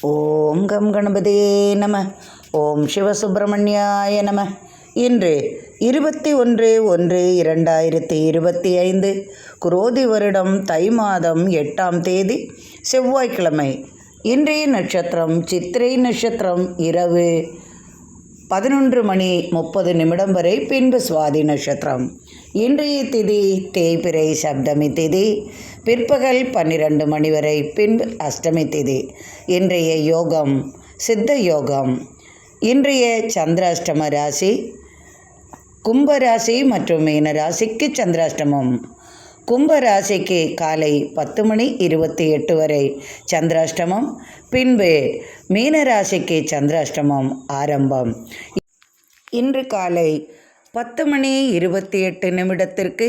ஓம் come கணபதியே நம. ஓம் சிவசுப்பிரமணியாய நம. இன்று 21/1/2025 குரோதி வருடம் தை மாதம் 8ஆம் தேதி செவ்வாய்க்கிழமை. இன்றைய நட்சத்திரம் சித்திரை நட்சத்திரம். இரவு 11:30 வரை, பின்பு சுவாதி நட்சத்திரம். இன்றைய திதி தேய்பிறை சப்தமி திதி. பிற்பகல் 12 மணி வரை, பின்பு அஷ்டமி திதி. இன்றைய யோகம் சித்த யோகம். இன்றைய சந்திராஷ்டம ராசி கும்பராசி மற்றும் மீன ராசிக்கு சந்திராஷ்டமம். கும்பராசிக்கு காலை 10:28 வரை சந்திராஷ்டமம், பின்பு மீனராசிக்கு சந்திராஷ்டமம் ஆரம்பம். இன்று காலை 10:28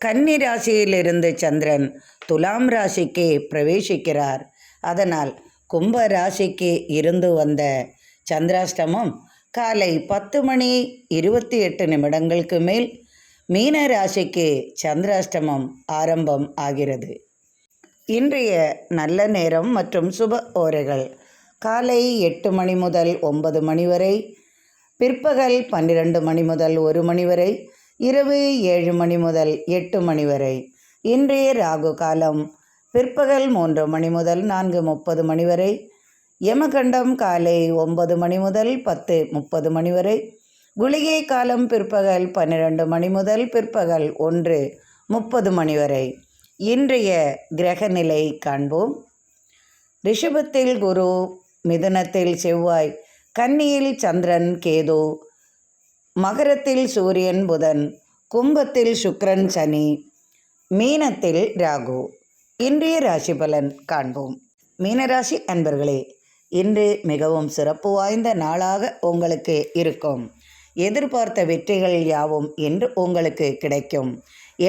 கன்னி ராசியிலிருந்து சந்திரன் துலாம் ராசிக்கு பிரவேசிக்கிறார். அதனால் கும்ப ராசிக்கு இருந்து வந்த சந்திராஷ்டமம் காலை 10:28 மேல் மீன ராசிக்கு சந்திராஷ்டமம் ஆரம்பம் ஆகிறது. இன்றைய நல்ல நேரம் மற்றும் சுப ஓரைகள்: காலை 8 மணி முதல் 9 மணி வரை, பிற்பகல் 12 மணி முதல் 1 மணி வரை, இரவு 7 மணி முதல் 8 மணி வரை. இன்றைய ராகு காலம் பிற்பகல் 3 மணி முதல் 4:30 மணி வரை, யமகண்டம் காலை 9 மணி முதல் 10:30 மணி வரை, குளிகை காலம் பிற்பகல் 12 மணி முதல் பிற்பகல் 1:30 மணி வரை. இன்றைய கிரகநிலை காண்போம். ரிஷபத்தில் குரு, மிதுனத்தில் செவ்வாய், கன்னியில் சந்திரன் கேது, மகரத்தில் சூரியன் புதன், கும்பத்தில் சுக்கிரன் சனி, மீனத்தில் ராகு. இன்றைய ராசி பலன் காண்போம். மீனராசி அன்பர்களே, இன்று மிகவும் சிறப்பு வாய்ந்த நாளாக உங்களுக்கு இருக்கும். எதிர்பார்த்த வெற்றிகள் யாவும் இன்று உங்களுக்கு கிடைக்கும்.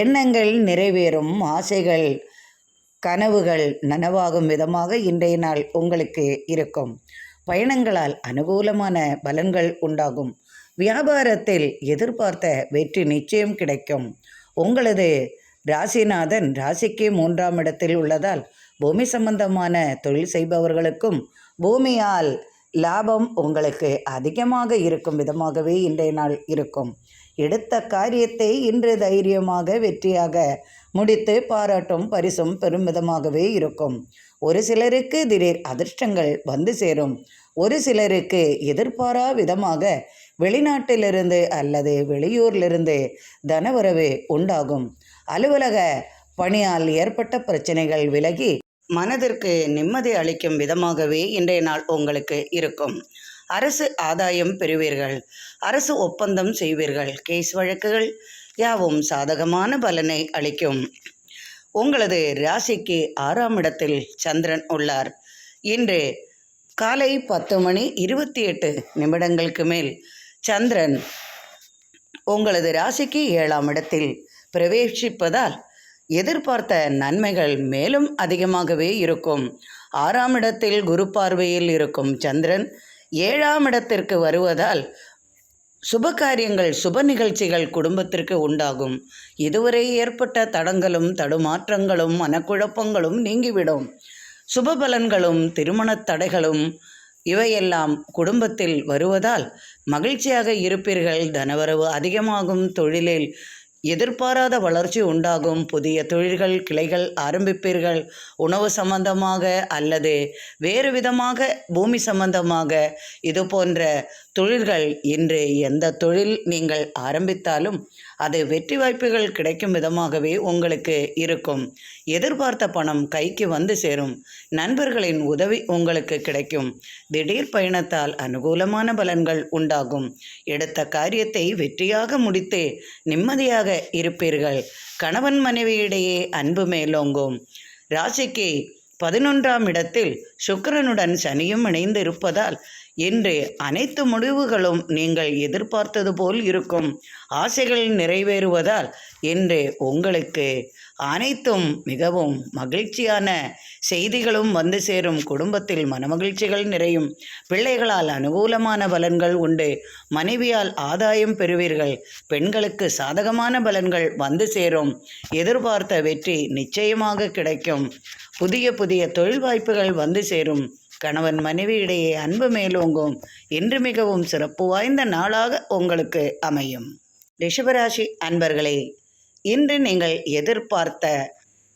எண்ணங்கள் நிறைவேறும், ஆசைகள் கனவுகள் நனவாகும் விதமாக இன்றைய நாள் உங்களுக்கு இருக்கும். பயணங்களால் அனுகூலமான பலன்கள் உண்டாகும். வியாபாரத்தில் எதிர்பார்த்த வெற்றி நிச்சயம் கிடைக்கும். உங்களது ராசிநாதன் ராசிக்கு 3ஆம் இடத்தில் உள்ளதால் பூமி சம்பந்தமான தொழில் செய்பவர்களுக்கும் பூமியால் லாபம் உங்களுக்கு அதிகமாக இருக்கும் விதமாகவே இன்றைய நாள் இருக்கும். எடுத்த காரியத்தை இன்று தைரியமாக வெற்றியாக முடித்து பாராட்டும் பரிசும் பெரும் விதமாகவே இருக்கும். ஒரு சிலருக்கு திடீர் அதிர்ஷ்டங்கள் வந்து சேரும். ஒரு சிலருக்கு எதிர்பாரா விதமாக வெளிநாட்டிலிருந்து அல்லது வெளியூரிலிருந்து தனவரவு உண்டாகும். அலுவலக பணியால் ஏற்பட்ட பிரச்சனைகள் விலகி மனதிற்கு நிம்மதி அளிக்கும் விதமாகவே இன்றைய நாள் உங்களுக்கு இருக்கும். அரசு ஆதாயம் பெறுவீர்கள். அரசு ஒப்பந்தம் செய்வீர்கள். கேஸ் வழக்குகள் யாவும் சாதகமான பலனை அளிக்கும். உங்களது ராசிக்கு 6ஆம் இடத்தில் சந்திரன் உள்ளார். இன்று காலை 10:28 மேல் சந்திரன் உங்களது ராசிக்கு 7ஆம் இடத்தில் பிரவேசிப்பதால் எதிர்பார்த்த நன்மைகள் மேலும் அதிகமாகவே இருக்கும். 6ஆம் இடத்தில் குரு பார்வையில் இருக்கும் சந்திரன் 7ஆம் இடத்திற்கு வருவதால் சுப காரியங்கள், சுப நிகழ்ச்சிகள் குடும்பத்திற்கு உண்டாகும். இதுவரை ஏற்பட்ட தடங்களும் தடுமாற்றங்களும் மனக்குழப்பங்களும் நீங்கிவிடும். சுப பலன்களும் திருமண தடைகளும் இவையெல்லாம் குடும்பத்தில் வருவதால் மகிழ்ச்சியாக இருப்பீர்கள். தனவரவு அதிகமாகும். தொழிலில் எதிர்பாராத வளர்ச்சி உண்டாகும். புதிய தொழில்கள் கிளைகள் ஆரம்பிப்பீர்கள். உணவு சம்பந்தமாக அல்லது வேறு விதமாக பூமி சம்பந்தமாக இது போன்ற தொழில்கள், இன்று எந்த தொழில் நீங்கள் ஆரம்பித்தாலும் அது வெற்றி வாய்ப்புகள் கிடைக்கும் விதமாகவே உங்களுக்கு இருக்கும். எதிர்பார்த்த பணம் கைக்கு வந்து சேரும். நண்பர்களின் உதவி உங்களுக்கு கிடைக்கும். திடீர் பயணத்தால் அனுகூலமான பலன்கள் உண்டாகும். எடுத்த காரியத்தை வெற்றியாக முடித்து நிம்மதியாக இருப்பீர்கள். கணவன் மனைவியிடையே அன்பு மேலோங்கும். ராசிக்கு 11ஆம் இடத்தில் சுக்கிரனுடன் சனியும் இணைந்து இருப்பதால் இன்று அனைத்து முடிவுகளும் நீங்கள் எதிர்பார்த்தது போல் இருக்கும். ஆசைகள் நிறைவேறுவதால் இன்று உங்களுக்கு அனைத்தும் மிகவும் மகிழ்ச்சியான செய்திகளும் வந்து சேரும். குடும்பத்தில் மனமகிழ்ச்சிகள் நிறையும். பிள்ளைகளால் அனுகூலமான பலன்கள் உண்டு. மனைவியால் ஆதாயம் பெறுவீர்கள். பெண்களுக்கு சாதகமான பலன்கள் வந்து சேரும். எதிர்பார்த்த வெற்றி நிச்சயமாக கிடைக்கும். புதிய புதிய தொழில் வாய்ப்புகள் வந்து சேரும். கணவன் மனைவி இடையே அன்பு மேலோங்கும். இன்று மிகவும் சிறப்பு வாய்ந்த நாளாக உங்களுக்கு அமையும். ரிஷபராசி அன்பர்களே, இன்று நீங்கள் எதிர்பார்த்த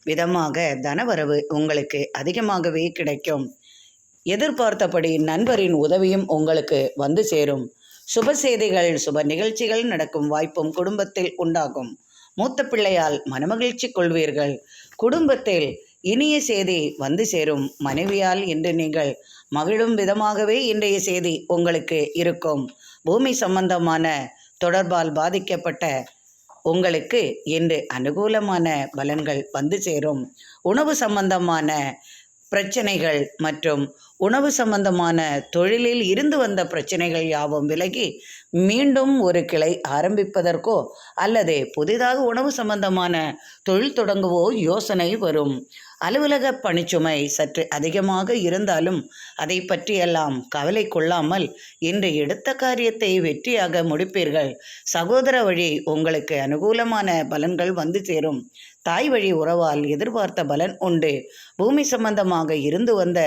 விதமாக தனவரவு உங்களுக்கு அதிகமாகவே கிடைக்கும். எதிர்பார்த்தபடி நண்பரின் உதவியும் உங்களுக்கு வந்து சேரும். சுப செய்திகள், சுப நிகழ்ச்சிகள் நடக்கும் வாய்ப்பும் குடும்பத்தில் உண்டாகும். மூத்த பிள்ளையால் மனமகிழ்ச்சி கொள்வீர்கள். குடும்பத்தில் இனிய செய்தி வந்து சேரும். மனைவியால் இன்று நீங்கள் மகிழும் விதமாகவே இன்றைய செய்தி உங்களுக்கு இருக்கும். பூமி சம்பந்தமான தொடர்பால் பாதிக்கப்பட்ட உங்களுக்கு இன்று அனுகூலமான பலன்கள் வந்து சேரும். உணவு சம்பந்தமான பிரச்சனைகள் மற்றும் உணவு சம்பந்தமான தொழிலில் இருந்து வந்த பிரச்சனைகள் யாவும் விலகி மீண்டும் ஒரு கிளை ஆரம்பிப்பதற்கோ அல்லது புதிதாக உணவு சம்பந்தமான தொழில் தொடங்கவோ யோசனை வரும். அலுவலக பணிச்சுமை சற்று அதிகமாக இருந்தாலும் அதை பற்றியெல்லாம் கவலை கொள்ளாமல் இன்று எடுத்த காரியத்தை வெற்றியாக முடிப்பீர்கள். சகோதர வழி உங்களுக்கு அனுகூலமான பலன்கள் வந்து சேரும். தாய் வழி உறவால் எதிர்பார்த்த பலன் உண்டு. பூமி சம்பந்தமாக இருந்து வந்த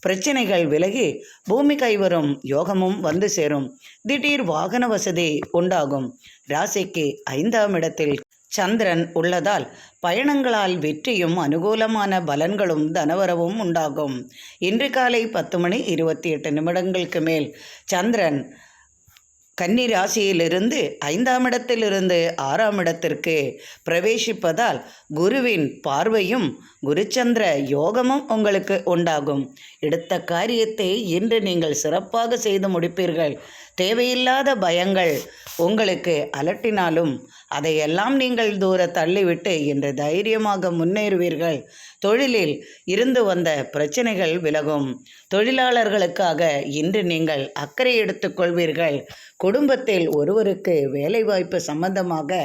பிரச்சனைகள் விலகி பூமி கைவரும் யோகமும் வந்து சேரும். திடீர் வாகன வசதி உண்டாகும். ராசிக்கு 5ஆம் இடத்தில் சந்திரன் உள்ளதால் பயணங்களால் வெற்றியும் அனுகூலமான பலன்களும் தனவரவும் உண்டாகும். இன்று காலை 10:28 மேல் சந்திரன் கன்னி ராசியிலிருந்து 5ஆம் இடத்திலிருந்து 6ஆம் இடத்திற்கு பிரவேசிப்பதால் குருவின் பார்வையும் குருச்சந்திர யோகமும் உங்களுக்கு உண்டாகும். எடுத்த காரியத்தை இன்று நீங்கள் சிறப்பாக செய்து முடிப்பீர்கள். தேவையில்லாத பயங்கள் உங்களுக்கு அலட்டினாலும் அதையெல்லாம் நீங்கள் தூர தள்ளிவிட்டு இன்று தைரியமாக முன்னேறுவீர்கள். தொழிலில் இருந்து வந்த பிரச்சனைகள் விலகும். தொழிலாளர்களுக்காக இன்று நீங்கள் அக்கறை எடுத்துக்கொள்வீர்கள். குடும்பத்தில் ஒருவருக்கு வேலைவாய்ப்பு சம்பந்தமாக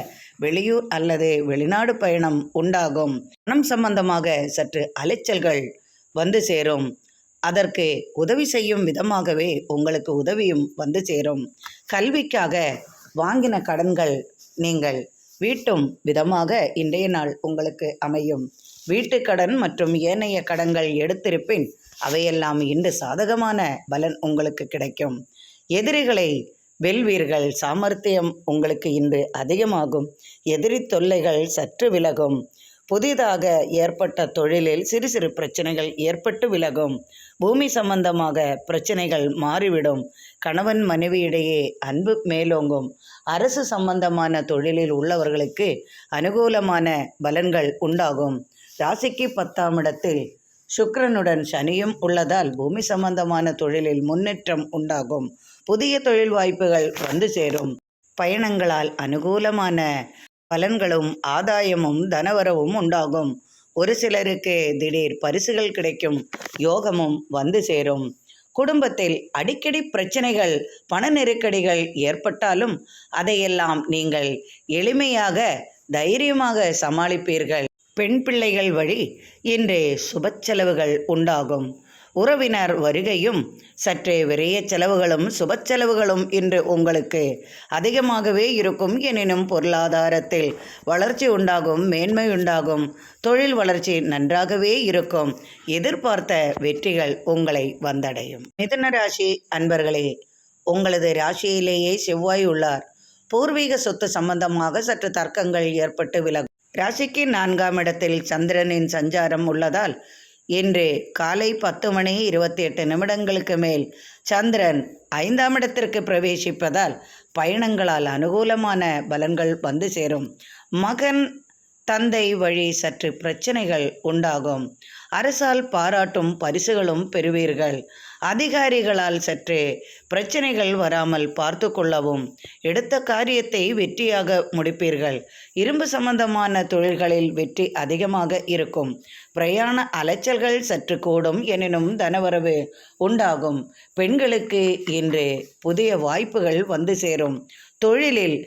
வெளியூர் அல்லது வெளிநாடு பயணம் உண்டாகும். பணம் சம்பந்தமாக சற்று அலைச்சல்கள் வந்து சேரும். அதற்கு உதவி செய்யும் விதமாகவே உங்களுக்கு உதவியும் வந்து சேரும். கல்விக்காக வாங்கின கடன்கள் நீங்கள் வீட்டும் விதமாக இன்றைய நாள் உங்களுக்கு அமையும். வீட்டுக்கடன் மற்றும் ஏனைய கடன்கள் எடுத்திருப்பின் அவையெல்லாம் இன்று சாதகமான பலன் உங்களுக்கு கிடைக்கும். எதிரிகளை வெல்வீர்கள். சாமர்த்தியம் உங்களுக்கு இன்று அதிகமாகும். எதிரி தொல்லைகள் சற்று விலகும். புதிதாக ஏற்பட்ட தொழிலில் சிறு சிறு பிரச்சனைகள் ஏற்பட்டு விலகும். பூமி சம்பந்தமாக பிரச்சனைகள் மாறிவிடும். கணவன் மனைவியிடையே அன்பு மேலோங்கும். அரசு சம்பந்தமான தொழிலில் உள்ளவர்களுக்கு அனுகூலமான பலன்கள் உண்டாகும். ராசிக்கு 10ஆம் இடத்தில் சுக்கிரனுடன் சனியும் உள்ளதால் பூமி சம்பந்தமான தொழிலில் முன்னேற்றம் உண்டாகும். புதிய தொழில் வாய்ப்புகள் வந்து சேரும். பயணங்களால் அனுகூலமான பலன்களும் ஆதாயமும் தனவரவும் உண்டாகும். ஒரு சிலருக்கு திடீர் பரிசுகள் கிடைக்கும். யோகமும் வந்து சேரும். குடும்பத்தில் அடிக்கடி பிரச்சனைகள், பண நெருக்கடிகள் ஏற்பட்டாலும் அதையெல்லாம் நீங்கள் எளிமையாக தைரியமாக சமாளிப்பீர்கள். பெண் பிள்ளைகள் வழி இன்று சுப செலவுகள் உண்டாகும். உறவினர் வருகையும் சற்றே விரைய செலவுகளும் சுப செலவுகளும் இன்று உங்களுக்கு அதிகமாகவே இருக்கும். எனினும் பொருளாதாரத்தில் வளர்ச்சி உண்டாகும். மேன்மை உண்டாகும். தொழில் வளர்ச்சி நன்றாகவே இருக்கும். எதிர்பார்த்த வெற்றிகள் உங்களை வந்தடையும். மிதுன ராசி அன்பர்களே, உங்களது ராசியிலேயே செவ்வாய் உள்ளார். பூர்வீக சொத்து சம்பந்தமாக சற்று தர்க்கங்கள் ஏற்பட்டு விலகும். ராசிக்கு 4ஆம் இடத்தில் சந்திரனின் சஞ்சாரம் உள்ளதால் இன்று காலை 10:28 மேல் சந்திரன் 5ஆம் இடத்திற்கு பிரவேசிப்பதால் பயணங்களால் அனுகூலமான பலன்கள் வந்து சேரும். மகன் தந்தை வழி சற்று பிரச்சனைகள் உண்டாகும். அரசால் பாராட்டும் பரிசுகளும் பெறுவீர்கள். அதிகாரிகளால் சற்று பிரச்சனைகள் வராமல் பார்த்து கொள்ளவும். எடுத்த காரியத்தை வெற்றியாக முடிப்பீர்கள். இரும்பு சம்பந்தமான தொழில்களில் வெற்றி அதிகமாக இருக்கும். பிரயாண அலைச்சல்கள் சற்று கூடும். எனினும் தனவரவு உண்டாகும். பெண்களுக்கு இன்று புதிய வாய்ப்புகள் வந்து சேரும். தொழிலில்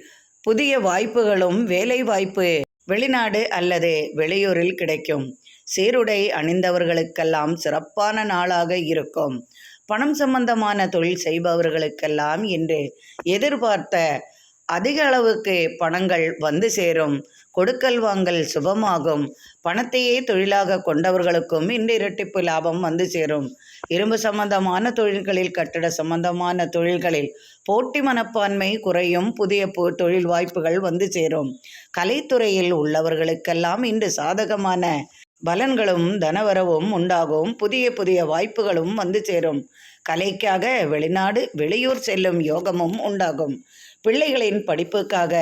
புதிய வாய்ப்புகளும் வேலை வாய்ப்பு வெளிநாடு அல்லது வெளியூரில் கிடைக்கும். சீருடை அணிந்தவர்களுக்கெல்லாம் சிறப்பான நாளாக இருக்கும். பணம் சம்பந்தமான தொழில் செய்பவர்களுக்கெல்லாம் இன்று எதிர்பார்த்த அதிக அளவுக்கு பணங்கள் வந்து சேரும். கொடுக்கல் வாங்கல் சுபமாகும். பணத்தையே தொழிலாக கொண்டவர்களுக்கும் இன்று இரட்டிப்பு லாபம் வந்து சேரும். இரும்பு சம்பந்தமான தொழில்களில், கட்டட சம்பந்தமான தொழில்களில் போட்டி மனப்பான்மை குறையும். புதிய தொழில் வாய்ப்புகள் வந்து சேரும். கலைத்துறையில் உள்ளவர்களுக்கெல்லாம் இன்று சாதகமான பலன்களும் தனவரவும் உண்டாகும். புதிய புதிய வாய்ப்புகளும் வந்து சேரும். கலைக்காக வெளிநாடு வெளியூர் செல்லும் யோகமும் உண்டாகும். பிள்ளைகளின் படிப்புக்காக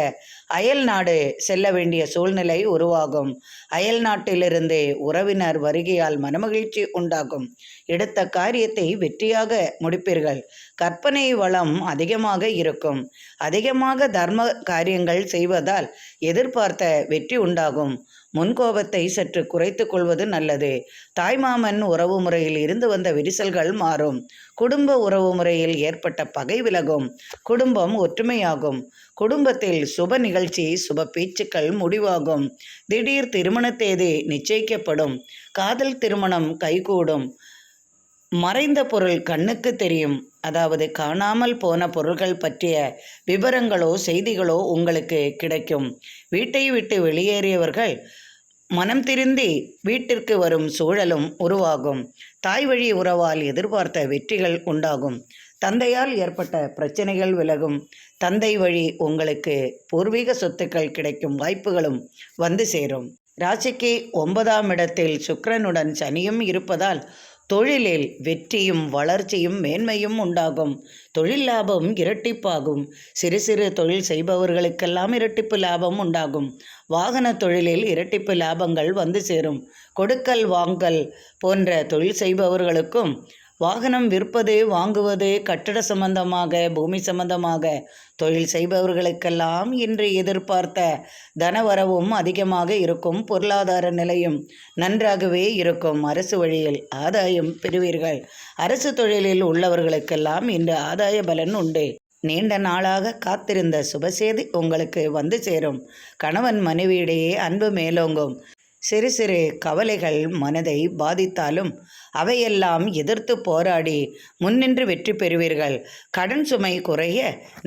அயல் நாடு செல்ல வேண்டிய சூழ்நிலை உருவாகும். அயல் நாட்டிலிருந்து உறவினர் வருகையால் மனமகிழ்ச்சி உண்டாகும். எடுத்த காரியத்தை வெற்றியாக முடிப்பீர்கள். கற்பனை வளம் அதிகமாக இருக்கும். அதிகமாக தர்ம காரியங்கள் செய்வதால் எதிர்பார்த்த வெற்றி உண்டாகும். முன்கோபத்தை சற்று குறைத்து கொள்வது நல்லது. தாய்மாமன் உறவு முறையில் இருந்து வந்த விரிசல்கள் மாறும். குடும்ப உறவு முறையில் ஏற்பட்ட பகை விலகும். குடும்பம் ஒற்றுமையாகும். குடும்பத்தில் சுப நிகழ்ச்சி, சுப பேச்சுக்கள் முடிவாகும். திடீர் திருமண தேதி நிச்சயிக்கப்படும். காதல் திருமணம் கைகூடும். மறைந்த பொருள் கண்ணுக்கு தெரியும். அதாவது காணாமல் போன பொருள்கள் பற்றிய விவரங்களோ செய்திகளோ உங்களுக்கு கிடைக்கும். வீட்டை விட்டு வெளியேறியவர்கள் மனம் திருந்தி வீட்டிற்கு வரும் சூழலும் உருவாகும். தாய் வழி உறவால் எதிர்பார்த்த வெற்றிகள் உண்டாகும். தந்தையால் ஏற்பட்ட பிரச்சனைகள் விலகும். தந்தை வழி உங்களுக்கு பூர்வீக சொத்துக்கள் கிடைக்கும் வாய்ப்புகளும் வந்து சேரும். ராசிக்கு 9ஆம் இடத்தில் சுக்கிரனுடன் சனியும் இருப்பதால் தொழிலில் வெற்றியும் வளர்ச்சியும் மேன்மையும் உண்டாகும். தொழில் லாபம் இரட்டிப்பாகும். சிறு சிறு தொழில் செய்பவர்களுக்கெல்லாம் இரட்டிப்பு லாபம் உண்டாகும். வாகன தொழிலில் இரட்டிப்பு லாபங்கள் வந்து சேரும். கொடுக்கல் வாங்கல் போன்ற தொழில் செய்பவர்களுக்கும் வாகனம் விற்பது, வாங்குவது, கட்டட சம்பந்தமாக, பூமி சம்பந்தமாக தொழில் செய்பவர்களுக்கெல்லாம் இன்று எதிர்பார்த்த தனவரவும் அதிகமாக இருக்கும். பொருளாதார நிலையும் நன்றாகவே இருக்கும். அரசு வழியில் ஆதாயம் பெறுவீர்கள். அரசு தொழிலில் உள்ளவர்களுக்கெல்லாம் இன்று ஆதாய பலன் உண்டு. நீண்ட நாளாக காத்திருந்த சுபசேதி உங்களுக்கு வந்து சேரும். கணவன் மனைவியிடையே அன்பு மேலோங்கும். சிறு சிறு கவலைகள் மனதை பாதித்தாலும் அவையெல்லாம் எதிர்த்து போராடி முன்னின்று வெற்றி பெறுவீர்கள். கடன் சுமை குறைய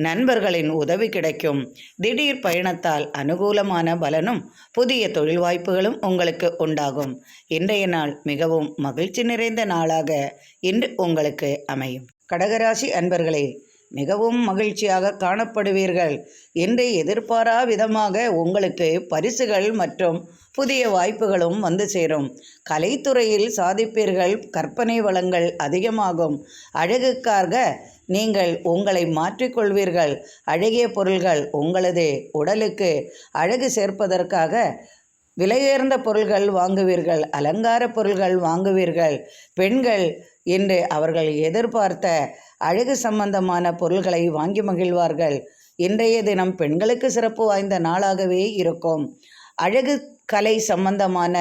நண்பர்களின் உதவி கிடைக்கும். திடீர் பயணத்தால் அனுகூலமான பலனும் புதிய தொழில் வாய்ப்புகளும் உங்களுக்கு உண்டாகும். இன்றைய நாள் மிகவும் மகிழ்ச்சி நிறைந்த நாளாக இன்று உங்களுக்கு அமையும். கடகராசி அன்பர்களே, மிகவும் மகிழ்ச்சியாக காணப்படுவீர்கள். இன்று எதிர்பாரா விதமாக உங்களுக்கு பரிசுகள் மற்றும் புதிய வாய்ப்புகளும் வந்து சேரும். கலைத்துறையில் சாதிப்பீர்கள். கற்பனை வளங்கள் அதிகமாகும். அழகுக்காக நீங்கள் உங்களை மாற்றிக்கொள்வீர்கள். அழகிய பொருள்கள் உங்களது உடலுக்கு அழகு சேர்ப்பதற்காக விலையுயர்ந்த பொருள்கள் வாங்குவீர்கள். அலங்கார பொருள்கள் வாங்குவீர்கள். பெண்கள் இன்று அவர்கள் எதிர்பார்த்த அழகு சம்பந்தமான பொருள்களை வாங்கி மகிழ்வார்கள். இன்றைய தினம் பெண்களுக்கு சிறப்பு வாய்ந்த நாளாகவே இருக்கும். அழகு கலை சம்பந்தமான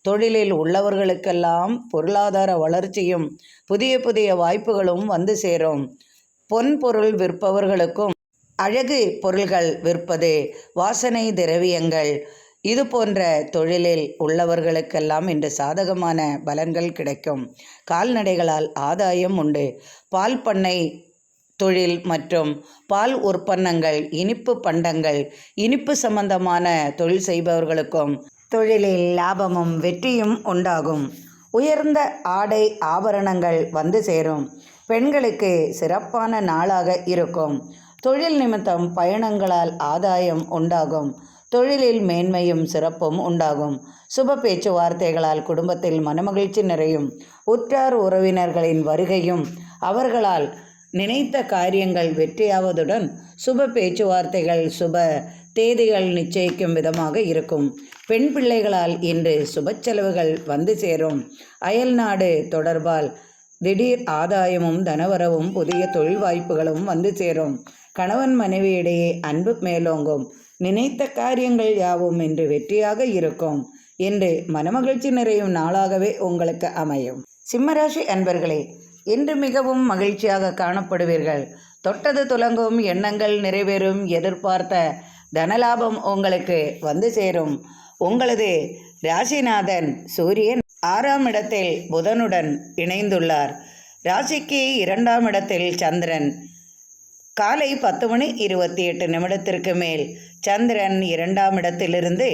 தொழிலில் உள்ளவர்களுக்கெல்லாம் பொருளாதார வளர்ச்சியும் புதிய புதிய வாய்ப்புகளும் வந்து சேரும். பொன் பொருள் விற்பவர்களுக்கும் அழகு பொருள்கள் விற்பது, வாசனை திரவியங்கள், இது போன்ற தொழிலில் உள்ளவர்களுக்கெல்லாம் இன்று சாதகமான பலன்கள் கிடைக்கும். கால்நடைகளால் ஆதாயம் உண்டு. பால் பண்ணை தொழில் மற்றும் பால் உற்பன்னங்கள், இனிப்பு பண்டங்கள், இனிப்பு சம்பந்தமான தொழில் செய்பவர்களுக்கும் தொழிலில் லாபமும் வெற்றியும் உண்டாகும். உயர்ந்த ஆடை ஆபரணங்கள் வந்து சேரும். பெண்களுக்கு சிறப்பான நாளாக இருக்கும். தொழில் நிமித்தம் பயணங்களால் ஆதாயம் உண்டாகும். தொழிலில் மேன்மையும் சிறப்பும் உண்டாகும். சுப பேச்சுவார்த்தைகளால் குடும்பத்தில் மனமகிழ்ச்சி நிறையும். உற்றார் உறவினர்களின் வருகையும் அவர்களால் நினைத்த காரியங்கள் வெற்றியாவதுடன் சுப பேச்சுவார்த்தைகள், சுப தேதிகள் நிச்சயிக்கும் விதமாக இருக்கும். பெண் பிள்ளைகளால் இன்று சுப செலவுகள் வந்து சேரும். அயல் நாடு தொடர்பால் திடீர் ஆதாயமும் தனவரவும் புதிய தொழில் வாய்ப்புகளும் வந்து சேரும். கணவன் மனைவியிடையே அன்பு மேலோங்கும். நினைத்த காரியங்கள் யாவும் இன்று வெற்றியாக இருக்கும். இன்று மனமகிழ்ச்சி நிறையும் நாளாகவே உங்களுக்கு அமையும். சிம்மராசி அன்பர்களே, இன்று மிகவும் மகிழ்ச்சியாக காணப்படுவீர்கள். தொட்டது துலங்கும். எண்ணங்கள் நிறைவேறும். எதிர்பார்த்த தனலாபம் உங்களுக்கு வந்து சேரும். உங்களது ராசிநாதன் சூரியன் 6ஆம் இடத்தில் புதனுடன் இணைந்துள்ளார். ராசிக்கு 2ஆம் இடத்தில் சந்திரன் காலை 10:28 மேல் சந்திரன் 2ஆம் இடத்திலிருந்து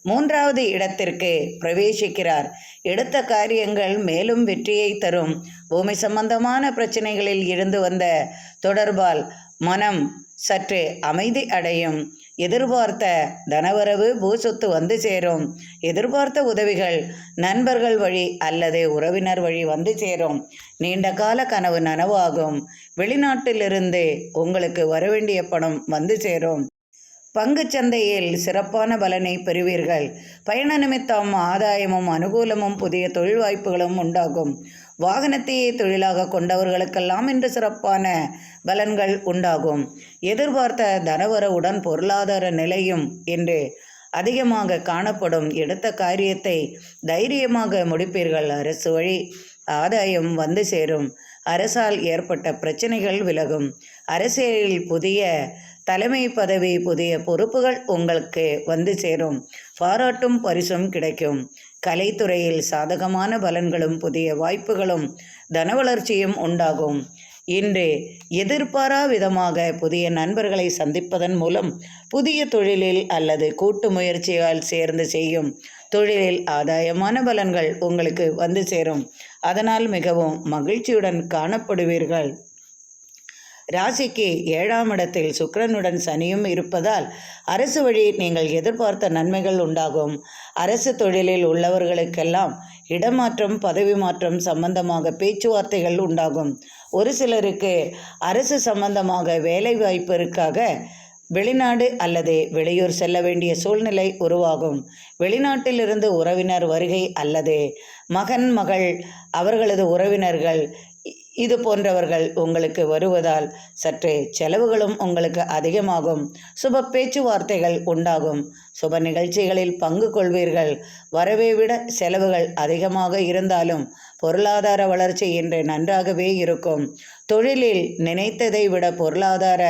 3வது இடத்திற்கு பிரவேசிக்கிறார். எடுத்த காரியங்கள் மேலும் வெற்றியை தரும். பூமி சம்பந்தமான பிரச்சனைகளில் இருந்து வந்த தொடர்பால் மனம் சற்று அமைதி அடையும். எதிர்பார்த்த தனவரவு பூசொத்து வந்து சேரும். எதிர்பார்த்த உதவிகள் நண்பர்கள் வழி அல்லது உறவினர் வழி வந்து சேரும். நீண்ட கால கனவு நனவாகும். வெளிநாட்டிலிருந்து உங்களுக்கு வரவேண்டிய பணம் வந்து சேரும். பங்குச்சந்தையில் சிறப்பான பலனை பெறுவீர்கள். பயண நிமித்தம் ஆதாயமும் அனுகூலமும் புதிய தொழில் வாய்ப்புகளும் உண்டாகும். வாகனத்தையே தொழிலாக கொண்டவர்களுக்கெல்லாம் இன்று சிறப்பான பலன்கள் உண்டாகும். எதிர்பார்த்த தனவரவுடன் பொருளாதார நிலையும் இன்று அதிகமாக காணப்படும். எடுத்த காரியத்தை தைரியமாக முடிப்பீர்கள். அரசு வழி ஆதாயம் வந்து சேரும். அரசால் ஏற்பட்ட பிரச்சனைகள் விலகும். அரசியலில் புதிய தலைமை பதவி, புதிய பொறுப்புகள் உங்களுக்கு வந்து சேரும். பாராட்டும் பரிசும் கிடைக்கும். கலைத்துறையில் சாதகமான பலன்களும் புதிய வாய்ப்புகளும் தன வளர்ச்சியும் உண்டாகும். இன்று எதிர்பாரா விதமாக புதிய நண்பர்களை சந்திப்பதன் மூலம் புதிய தொழிலில் அல்லது கூட்டு முயற்சியால் சேர்ந்து செய்யும் தொழிலில் ஆதாயமான பலன்கள் உங்களுக்கு வந்து சேரும். அதனால் மிகவும் மகிழ்ச்சியுடன் காணப்படுவீர்கள். ராசிக்கு 7ஆம் இடத்தில் சுக்கிரனுடன் சனியும் இருப்பதால் அரசு வழி நீங்கள் எதிர்பார்த்த நன்மைகள் உண்டாகும். அரசு தொழிலில் உள்ளவர்களுக்கெல்லாம் இடமாற்றம், பதவி மாற்றம் சம்பந்தமாக பேச்சுவார்த்தைகள் உண்டாகும். ஒரு சிலருக்கு அரசு சம்பந்தமாக வேலை வாய்ப்பிற்காக வெளிநாடு அல்லது வெளியூர் செல்ல வேண்டிய சூழ்நிலை உருவாகும். வெளிநாட்டிலிருந்து உறவினர் வருகை அல்லது மகன், மகள், அவர்களது உறவினர்கள் இது போன்றவர்கள் உங்களுக்கு வருவதால் சற்றே செலவுகளும் உங்களுக்கு அதிகமாகும். சுப பேச்சுவார்த்தைகள் உண்டாகும். சுப நிகழ்ச்சிகளில் பங்கு கொள்வீர்கள். வரவை விட செலவுகள் அதிகமாக இருந்தாலும் பொருளாதார வளர்ச்சி இன்று நன்றாகவே இருக்கும். தொழிலில் நினைத்ததை விட பொருளாதார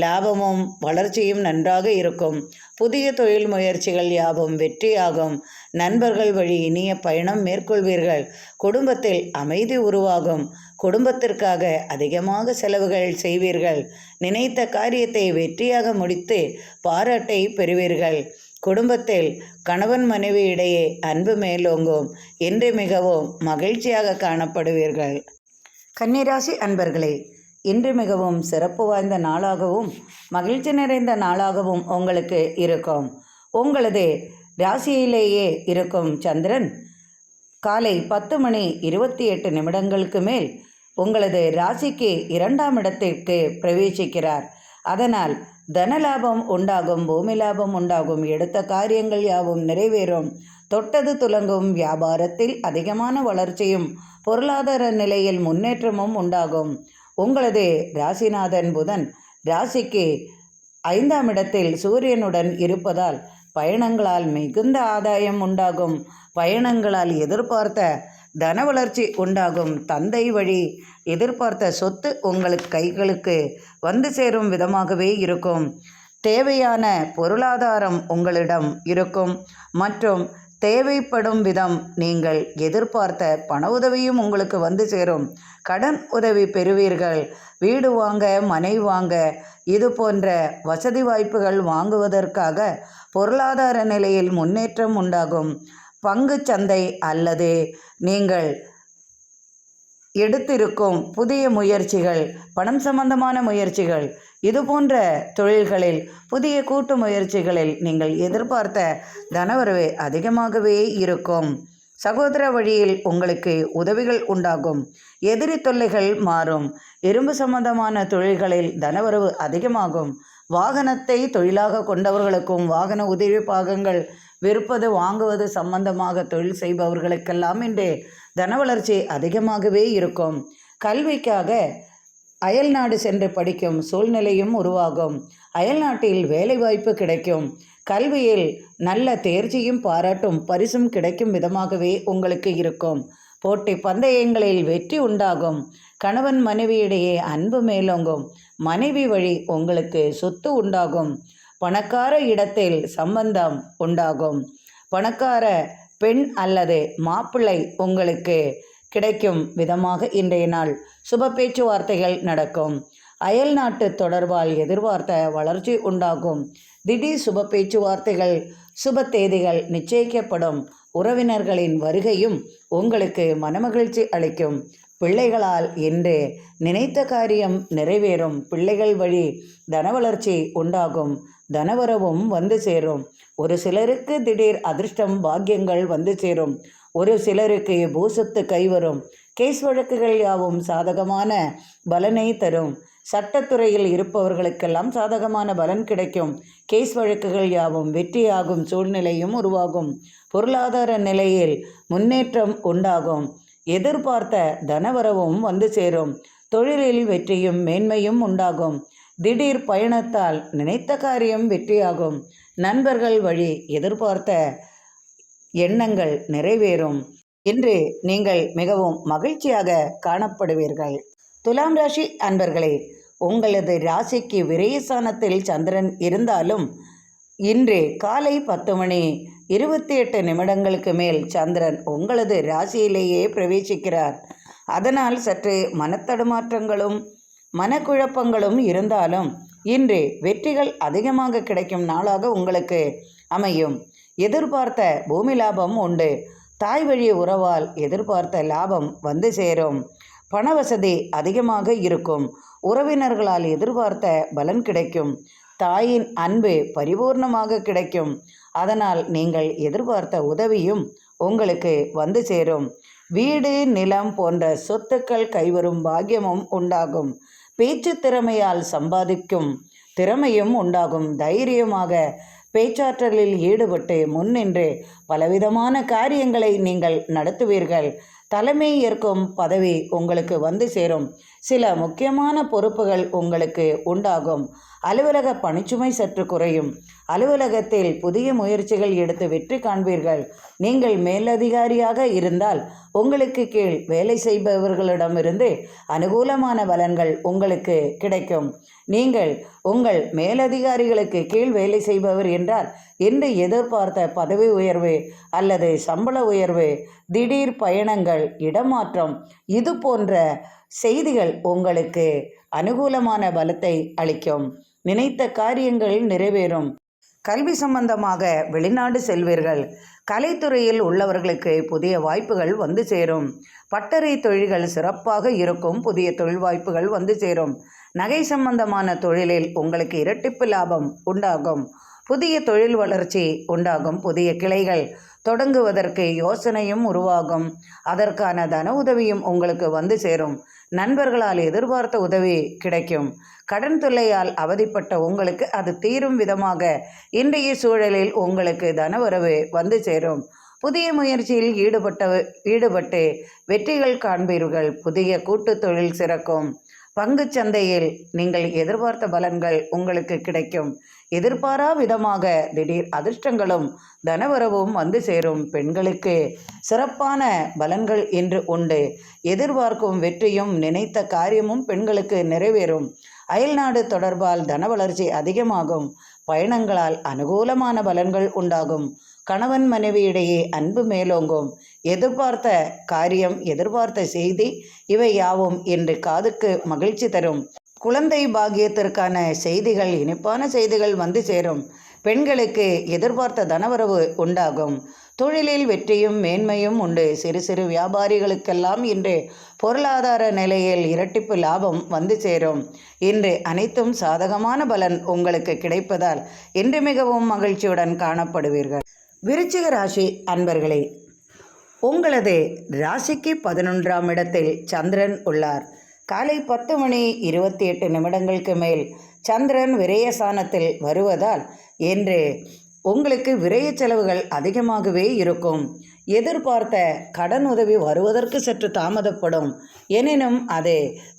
லாபமும் வளர்ச்சியும் நன்றாக இருக்கும். புதிய தொழில் முயற்சிகள் யாவும் வெற்றியாகும். நண்பர்கள் வழி இனிய பயணம் மேற்கொள்வீர்கள். குடும்பத்தில் அமைதி உருவாகும். குடும்பத்திற்காக அதிகமாக செலவுகள் செய்வீர்கள். நினைத்த காரியத்தை வெற்றியாக முடித்து பாராட்டை பெறுவீர்கள். குடும்பத்தில் கணவன் மனைவி இடையே அன்பு மேலோங்கும். இன்று மிகவும் மகிழ்ச்சியாக காணப்படுவீர்கள். கன்னிராசி அன்பர்களே, இன்று மிகவும் சிறப்பு வாய்ந்த நாளாகவும் மகிழ்ச்சி நிறைந்த நாளாகவும் உங்களுக்கு இருக்கும். உங்களது ராசியிலேயே இருக்கும் சந்திரன் காலை 10:28 மேல் உங்களது ராசிக்கு 2ஆம் இடத்திற்கு பிரவேசிக்கிறார். அதனால் தனலாபம் உண்டாகும். பூமி லாபம் உண்டாகும். எடுத்த காரியங்கள் யாவும் நிறைவேறும். தொட்டது துலங்கும். வியாபாரத்தில் அதிகமான வளர்ச்சியும் பொருளாதார நிலையில் முன்னேற்றமும் உண்டாகும். உங்களது ராசிநாதன் புதன் ராசிக்கு 5ஆம் இடத்தில் சூரியனுடன் இருப்பதால் பயணங்களால் மிகுந்த ஆதாயம் உண்டாகும். பயணங்களால் எதிர்பார்த்த தன வளர்ச்சி உண்டாகும். தந்தை வழி எதிர்பார்த்த சொத்து உங்களுக்கு கைகளுக்கு வந்து சேரும் விதமாகவே இருக்கும். தேவையான பொருளாதாரம் உங்களிடம் இருக்கும் மற்றும் தேவைப்படும் விதம் நீங்கள் எதிர்பார்த்த பண உதவியும் உங்களுக்கு வந்து சேரும். கடன் உதவி பெறுவீர்கள். வீடு வாங்க, மனை வாங்க, இது போன்ற வசதி வாய்ப்புகள் வாங்குவதற்காக பொருளாதார நிலையில் முன்னேற்றம் உண்டாகும். பங்கு சந்தை அல்லது நீங்கள் எடுத்திருக்கும் புதிய முயற்சிகள், பணம் சம்பந்தமான முயற்சிகள், இது போன்ற தொழில்களில் புதிய கூட்டு முயற்சிகளில் நீங்கள் எதிர்பார்த்த தனவரவு அதிகமாகவே இருக்கும். சகோதர வழியில் உங்களுக்கு உதவிகள் உண்டாகும். எதிரி தொல்லைகள் மாறும். இரும்பு சம்பந்தமான தொழில்களில் தனவரவு அதிகமாகும். வாகனத்தை தொழிலாக கொண்டவர்களுக்கும் வாகன உதவி பாகங்கள் விற்பது, வாங்குவது சம்பந்தமாக தொழில் செய்பவர்களுக்கெல்லாம் இன்று தன வளர்ச்சி அதிகமாகவே இருக்கும். கல்விக்காக அயல்நாடு சென்று படிக்கும் சூழ்நிலையும் உருவாகும். அயல்நாட்டில் வேலைவாய்ப்பு கிடைக்கும். கல்வியில் நல்ல தேர்ச்சியும் பாராட்டும் பரிசும் கிடைக்கும் விதமாகவே உங்களுக்கு இருக்கும். போட்டி பந்தயங்களில் வெற்றி உண்டாகும். கணவன் மனைவியிடையே அன்பு மேலோங்கும். மனைவி வழி உங்களுக்கு சொத்து உண்டாகும். பணக்கார இடத்தில் சம்பந்தம் உண்டாகும். பணக்கார பெண் அல்லது மாப்பிள்ளை உங்களுக்கு கிடைக்கும் விதமாக இன்றைய நாள் சுப பேச்சுவார்த்தைகள் நடக்கும். அயல் நாட்டு தொடர்பால் எதிர்பார்த்த வளர்ச்சி உண்டாகும். திடீர் சுப பேச்சுவார்த்தைகள், சுப தேதிகள் நிச்சயிக்கப்படும். உறவினர்களின் வருகையும் உங்களுக்கு மனமகிழ்ச்சி அளிக்கும். பிள்ளைகளால் இன்று நினைத்த காரியம் நிறைவேறும். பிள்ளைகள் வழி தனவளர்ச்சி உண்டாகும். தனவரவும் வந்து சேரும். ஒரு சிலருக்கு திடீர் அதிர்ஷ்டம், பாக்கியங்கள் வந்து சேரும். ஒரு சிலருக்கு பூசத்து கைவரும். கேஸ் வழக்குகள் யாவும் சாதகமான பலனை தரும். சட்டத்துறையில் இருப்பவர்களுக்கெல்லாம் சாதகமான பலன் கிடைக்கும். கேஸ் வழக்குகள் யாவும் வெற்றியாகும் சூழ்நிலையும் உருவாகும். பொருளாதார நிலையில் முன்னேற்றம் உண்டாகும். எதிர்பார்த்த தனவரவும் வந்து சேரும். தொழிலில் வெற்றியும் மேன்மையும் உண்டாகும். திடீர் பயணத்தால் நினைத்த காரியம் வெற்றியாகும். நண்பர்கள் வழி எதிர்பார்த்த எண்ணங்கள் நிறைவேறும். இன்று நீங்கள் மிகவும் மகிழ்ச்சியாக காணப்படுவீர்கள். துலாம் ராசி அன்பர்களே, உங்களது ராசிக்கு விரயஸ்தானத்தில் சந்திரன் இருந்தாலும் இன்று காலை 10:28 மேல் சந்திரன் உங்களது ராசியிலேயே பிரவேசிக்கிறார். அதனால் சற்று மனத்தடுமாற்றங்களும் மனக்குழப்பங்களும் இருந்தாலும் இன்று வெற்றிகள் அதிகமாக கிடைக்கும் நாளாக உங்களுக்கு அமையும். எதிர்பார்த்த பூமி லாபம் உண்டு. தாய் வழி உறவால் எதிர்பார்த்த லாபம் வந்து சேரும். பண வசதி அதிகமாக இருக்கும். உறவினர்களால் எதிர்பார்த்த பலன் கிடைக்கும். தாயின் அன்பு பரிபூர்ணமாக கிடைக்கும். அதனால் நீங்கள் எதிர்பார்த்த உதவியும் உங்களுக்கு வந்து சேரும். வீடு, நிலம் போன்ற சொத்துக்கள் கைவரும் பாக்கியமும் உண்டாகும். பேச்சு திறமையால் சம்பாதிக்கும் திறமையும் உண்டாகும். தைரியமாக பேச்சாற்றலில் ஈடுபட்டு முன்னின்று பலவிதமான காரியங்களை நீங்கள் நடத்துவீர்கள். தலைமை ஏற்கும் பதவி உங்களுக்கு வந்து சேரும். சில முக்கியமான பொறுப்புகள் உங்களுக்கு உண்டாகும். அலுவலக பணிச்சுமை சற்று குறையும். அலுவலகத்தில் புதிய முயற்சிகள் எடுத்து வெற்றி காண்பீர்கள். நீங்கள் மேலதிகாரியாக இருந்தால் உங்களுக்கு கீழ் வேலை செய்பவர்களிடமிருந்து அனுகூலமான பலன்கள் உங்களுக்கு கிடைக்கும். நீங்கள் உங்கள் மேலதிகாரிகளுக்கு கீழ் வேலை செய்பவர் என்றால் இன்று எதிர்பார்த்த பதவி உயர்வு அல்லது சம்பள உயர்வு, திடீர் பயணங்கள், இடமாற்றம், இது போன்ற செய்திகள் உங்களுக்கு அனுகூலமான பலத்தை அளிக்கும். நினைத்த காரியங்கள் நிறைவேறும். கல்வி சம்பந்தமாக வெளிநாடு செல்வீர்கள். கலைத்துறையில் உள்ளவர்களுக்கு புதிய வாய்ப்புகள் வந்து சேரும். பட்டறை தொழில்கள் சிறப்பாக இருக்கும். புதிய தொழில் வாய்ப்புகள் வந்து சேரும். நகை சம்பந்தமான தொழிலில் உங்களுக்கு இரட்டிப்பு லாபம் உண்டாகும். புதிய தொழில் வளர்ச்சி உண்டாகும். புதிய கிளைகள் தொடங்குவதற்கு யோசனையும் உருவாகும். அதற்கான தன உதவியும் உங்களுக்கு வந்து சேரும். நண்பர்களால் எதிர்பார்த்த உதவி கிடைக்கும். கடன் தொல்லையால் அவதிப்பட்ட உங்களுக்கு அது தீரும் விதமாக இன்றைய சூழலில் உங்களுக்கு தனவரவு வந்து சேரும். புதிய முயற்சியில் ஈடுபட்டு வெற்றிகள் காண்பீர்கள். புதிய கூட்டு தொழில் சிறக்கும். பங்கு சந்தையில் நீங்கள் எதிர்பார்த்த பலன்கள் உங்களுக்கு கிடைக்கும். எதிர்பாரா விதமாக திடீர் அதிர்ஷ்டங்களும் தனவரவும் வந்து சேரும். பெண்களுக்கு சிறப்பான பலன்கள் இன்று உண்டு. எதிர்பார்க்கும் வெற்றியும் நினைத்த காரியமும் பெண்களுக்கு நிறைவேறும். அயல்நாடு தொடர்பால் தன வளர்ச்சி அதிகமாகும். பயணங்களால் அனுகூலமான பலன்கள் உண்டாகும். கணவன் மனைவியிடையே அன்பு மேலோங்கும். எதிர்பார்த்த காரியம், எதிர்பார்த்த செய்தி, இவை யாவும் இன்று காதுக்கு மகிழ்ச்சி தரும். குழந்தை பாக்கியத்திற்கான செய்திகள், இனிப்பான செய்திகள் வந்து சேரும். பெண்களுக்கு எதிர்பார்த்த தனவரவு உண்டாகும். தொழிலில் வெற்றியும் மேன்மையும் உண்டு. சிறு சிறு வியாபாரிகளுக்கெல்லாம் இன்று பொருளாதார நிலையில் இரட்டிப்பு லாபம் வந்து சேரும். இன்று அனைத்தும் சாதகமான பலன் உங்களுக்கு கிடைப்பதால் இன்று மிகவும் மகிழ்ச்சியுடன் காணப்படுவீர்கள். விருச்சிக ராசி அன்பர்களே, உங்களது ராசிக்கு 11ஆம் இடத்தில் சந்திரன் உள்ளார். காலை 10:28 மேல் சந்திரன் விரயஸ்தானத்தில் வருவதால் இன்று உங்களுக்கு விரய செலவுகள் அதிகமாகவே இருக்கும். எதிர்பார்த்த கடன் உதவி வருவதற்கு சற்று தாமதப்படும். எனினும் அது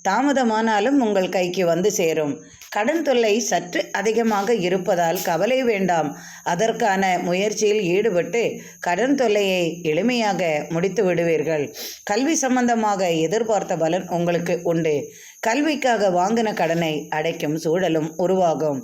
தாமதமானாலும் உங்கள் கைக்கு வந்து சேரும். கடன் தொல்லை சற்று அதிகமாக இருப்பதால் கவலை வேண்டாம். அதற்கான முயற்சியில் ஈடுபட்டு கடன் தொல்லையை எளிமையாக முடித்து விடுவீர்கள். கல்வி சம்பந்தமாக எதிர்பார்த்த பலன் உங்களுக்கு உண்டு. கல்விக்காக வாங்கின கடனை அடைக்கும் சூழலும் உருவாகும்.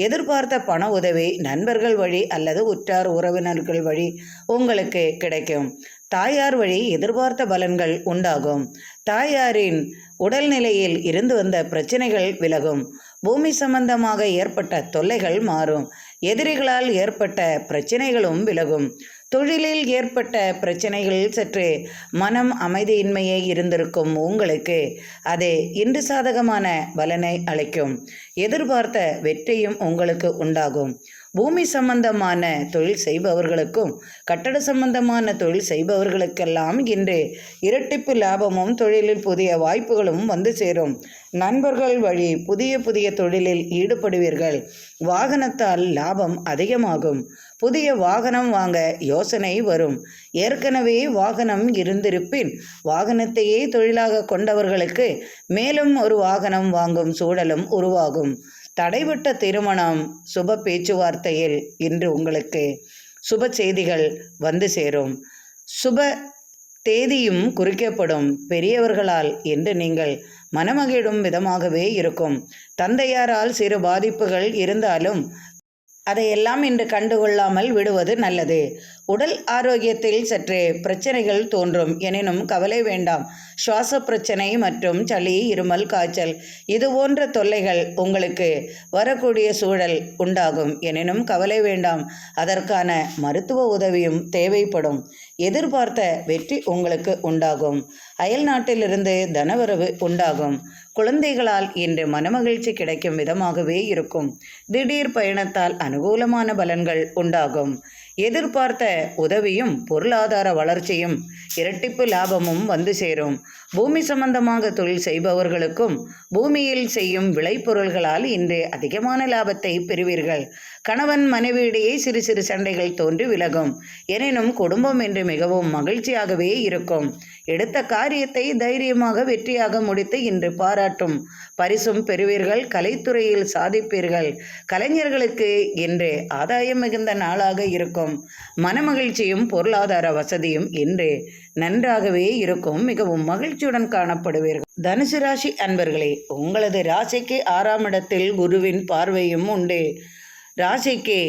எதிர்பார்த்த பண உதவி நண்பர்கள் வழி அல்லது உற்றார் உறவினர்கள் வழி உங்களுக்கு கிடைக்கும். தாயார் வழி எதிர்பார்த்த பலன்கள் உண்டாகும். தாயாரின் உடல்நிலையில் இருந்து வந்த பிரச்சனைகள் விலகும். பூமி சம்பந்தமாக ஏற்பட்ட தொல்லைகள் மாறும். எதிரிகளால் ஏற்பட்ட பிரச்சனைகளும் விலகும். தொழிலில் ஏற்பட்ட பிரச்சனைகள் சற்று மனம் அமைதியின்மையே இருந்திருக்கும் உங்களுக்கு அது இன்று சாதகமான பலனை அளிக்கும். எதிர்பார்த்த வெற்றியும் உங்களுக்கு உண்டாகும். பூமி சம்பந்தமான தொழில் செய்பவர்களுக்கும் கட்டட சம்பந்தமான தொழில் செய்பவர்களுக்கெல்லாம் இன்று இரட்டிப்பு லாபமும் தொழிலில் புதிய வாய்ப்புகளும் வந்து சேரும். நண்பர்கள் வழி புதிய புதிய தொழிலில் ஈடுபடுவீர்கள். வாகனத்தால் லாபம் அதிகமாகும். புதிய வாகனம் வாங்க யோசனை வரும். ஏற்கனவே வாகனம் இருந்திருப்பின் வாகனத்தையே தொழிலாக கொண்டவர்களுக்கு மேலும் ஒரு வாகனம் வாங்கும் சூழலும் உருவாகும். தடைபட்ட திருமணம் சுப பேச்சுவார்த்தையில் இன்று உங்களுக்கு சுப செய்திகள் வந்து சேரும். சுப தேதியும் குறிக்கப்படும். பெரியவர்களால் இன்று நீங்கள் மனமகிழும் விதமாகவே இருக்கும். தந்தையாரால் சிறு பாதிப்புகள் இருந்தாலும் அதையெல்லாம் இன்று கண்டுகொள்ளாமல் விடுவது நல்லது. உடல் ஆரோக்கியத்தில் சற்றே பிரச்சனைகள் தோன்றும். எனினும் கவலை வேண்டாம். சுவாச பிரச்சனை மற்றும் சளி, இருமல், காய்ச்சல் இது போன்ற தொல்லைகள் உங்களுக்கு வரக்கூடிய சூழல் உண்டாகும். எனினும் கவலை வேண்டாம். அதற்கான மருத்துவ உதவியும் தேவைப்படும். எதிர்பார்த்த வெற்றி உங்களுக்கு உண்டாகும். அயல் நாட்டிலிருந்து தனவரவு உண்டாகும். குழந்தைகளால் இன்று மனமகிழ்ச்சி கிடைக்கும் விதமாகவே இருக்கும். திடீர் பயணத்தால் அனுகூலமான பலன்கள் உண்டாகும். எதிர்பார்த்த உதவியும் பொருளாதார வளர்ச்சியும் இரட்டிப்பு லாபமும் வந்து சேரும். பூமி சம்பந்தமாக தொழில் செய்பவர்களுக்கும் பூமியில் செய்யும் விளைபொருள்களால் இன்று அதிகமான லாபத்தை பெறுவீர்கள். கணவன் மனைவியிடையே சிறு சிறு சண்டைகள் தோன்றி விலகும். எனினும் குடும்பம் என்று மிகவும் மகிழ்ச்சியாகவே இருக்கும். எடுத்த காரியத்தை தைரியமாக வெற்றியாக முடித்து இன்று பாராட்டும் பரிசும் பெறுவீர்கள். கலைத்துறையில் சாதிப்பீர்கள். கலைஞர்களுக்கு இன்று ஆதாயம் மிகுந்த நாளாக இருக்கும். மனமகிழ்ச்சியும் பொருளாதார வசதியும் இன்று நன்றாகவே இருக்கும். மிகவும் மகிழ்ச்சியுடன் காணப்படுவீர்கள். தனுசு ராசி அன்பர்களே, உங்களது ராசிக்கு 6ஆம் இடத்தில் குருவின் பார்வையும் உண்டு. ராசிக்கு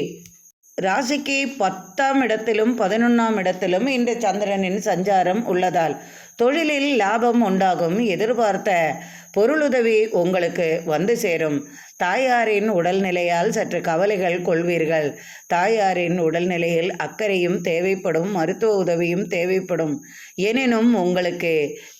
10ஆம் இடத்திலும் 11ஆம் இடத்திலும் இந்த சந்திரனின் சஞ்சாரம் உள்ளதால் தொழிலில் லாபம் உண்டாகும். எதிர்பார்த்த பொருளுதவி உங்களுக்கு வந்து சேரும். தாயாரின் உடல்நிலையால் சற்று கவலைகள் கொள்வீர்கள். தாயாரின் உடல்நிலையில் அக்கறையும் தேவைப்படும். மருத்துவ உதவியும் தேவைப்படும். எனினும் உங்களுக்கு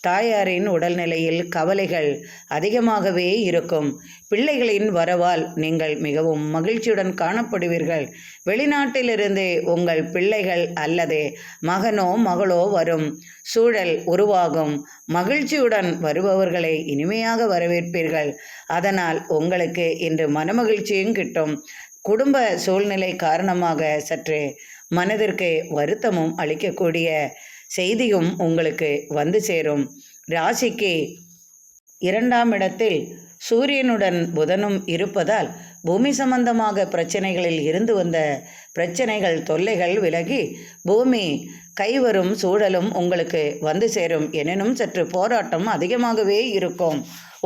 தாயாரின் உடல்நிலையில் கவலைகள் அதிகமாகவே இருக்கும். பிள்ளைகளின் வரவால் நீங்கள் மிகவும் மகிழ்ச்சியுடன் காணப்படுவீர்கள். வெளிநாட்டிலிருந்து உங்கள் பிள்ளைகள் அல்லது மகனோ மகளோ வரும் சூழல் உருவாகும். மகிழ்ச்சியுடன் வருபவர்களை இனிமையாக வரவேற்பீர்கள். அதனால் உங்களுக்கு இன்று மனமகிழ்ச்சியும் கிட்டும். குடும்ப சூழ்நிலை காரணமாக சற்று மனதிற்கு வருத்தமும் அளிக்கக்கூடிய செய்தியும் உங்களுக்கு வந்து சேரும். ராசிக்கு 2ஆம் இடத்தில் சூரியனுடன் புதனும் இருப்பதால் பூமி சம்பந்தமாக பிரச்சனைகளில் இருந்து வந்த பிரச்சனைகள் தொல்லைகள் விலகி பூமி கைவரும் சூழலும் உங்களுக்கு வந்து சேரும். எனினும் சற்று போராட்டம் அதிகமாகவே இருக்கும்.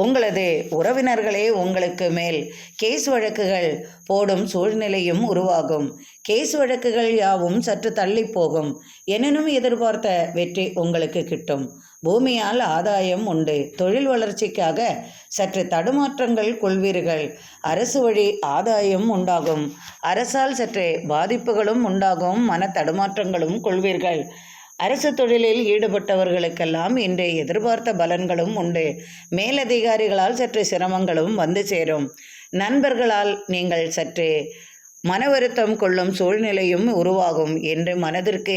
உங்களது உறவினர்களே உங்களுக்கு மேல் கேஸ் வழக்குகள் போடும் சூழ்நிலையும் உருவாகும். கேஸ் வழக்குகள் யாவும் சற்று தள்ளி போகும். எனினும் எதிர்பார்த்த வெற்றி உங்களுக்கு கிட்டும். பூமியால் ஆதாயம் உண்டு. தொழில் வளர்ச்சிக்காக சற்று தடுமாற்றங்கள் கொள்வீர்கள். அரசு வழி ஆதாயம் உண்டாகும். அரசால் சற்றே பாதிப்புகளும் உண்டாகும். மன தடுமாற்றங்களும் கொள்வீர்கள். அரசு தொழிலில் ஈடுபட்டவர்களுக்கெல்லாம் இன்று எதிர்பார்த்த பலன்களும் உண்டு. மேலதிகாரிகளால் சற்று சிரமங்களும் வந்து சேரும். நண்பர்களால் நீங்கள் சற்று மன வருத்தம் கொள்ளும் சூழ்நிலையும் உருவாகும். என்று மனதிற்கு